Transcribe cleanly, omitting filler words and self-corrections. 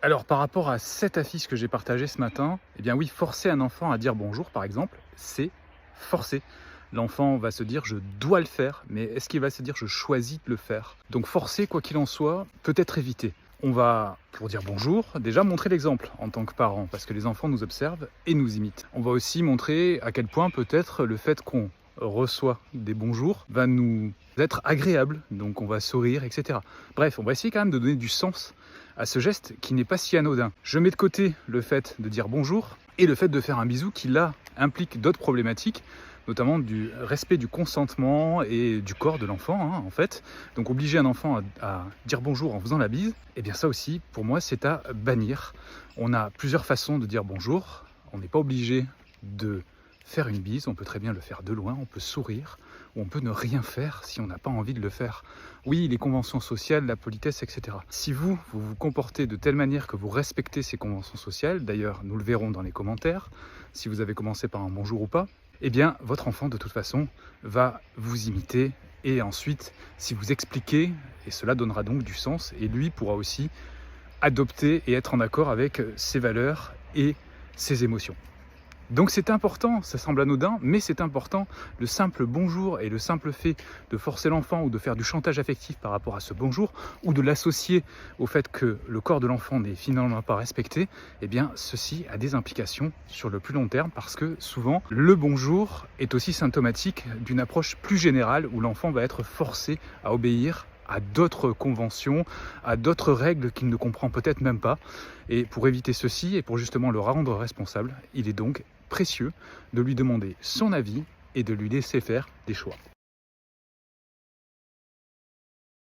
Alors par rapport à cette affiche que j'ai partagée ce matin, eh bien oui, forcer un enfant à dire bonjour par exemple, c'est forcer. L'enfant va se dire je dois le faire, mais est-ce qu'il va se dire je choisis de le faire? Donc forcer, quoi qu'il en soit, peut être évité. On va, pour dire bonjour, déjà montrer l'exemple en tant que parent, parce que les enfants nous observent et nous imitent. On va aussi montrer à quel point peut-être le fait qu'on reçoit des bonjours va nous être agréable, donc on va sourire, etc. Bref, on va essayer quand même de donner du sens à ce geste qui n'est pas si anodin. Je mets de côté le fait de dire bonjour et le fait de faire un bisou qui là implique d'autres problématiques, notamment du respect du consentement et du corps de l'enfant, hein, en fait. Donc obliger un enfant à dire bonjour en faisant la bise, eh bien ça aussi, pour moi, c'est à bannir. On a plusieurs façons de dire bonjour. On n'est pas obligé de faire une bise, on peut très bien le faire de loin, on peut sourire, ou on peut ne rien faire si on n'a pas envie de le faire. Oui, les conventions sociales, la politesse, etc. Si vous vous comportez de telle manière que vous respectez ces conventions sociales, d'ailleurs nous le verrons dans les commentaires, si vous avez commencé par un bonjour ou pas, eh bien votre enfant de toute façon va vous imiter et ensuite si vous expliquez, et cela donnera donc du sens, et lui pourra aussi adopter et être en accord avec ses valeurs et ses émotions. Donc c'est important, ça semble anodin, mais c'est important. Le simple bonjour et le simple fait de forcer l'enfant ou de faire du chantage affectif par rapport à ce bonjour ou de l'associer au fait que le corps de l'enfant n'est finalement pas respecté, eh bien ceci a des implications sur le plus long terme parce que souvent le bonjour est aussi symptomatique d'une approche plus générale où l'enfant va être forcé à obéir à d'autres conventions, à d'autres règles qu'il ne comprend peut-être même pas. Et pour éviter ceci et pour justement le rendre responsable, il est donc précieux de lui demander son avis et de lui laisser faire des choix.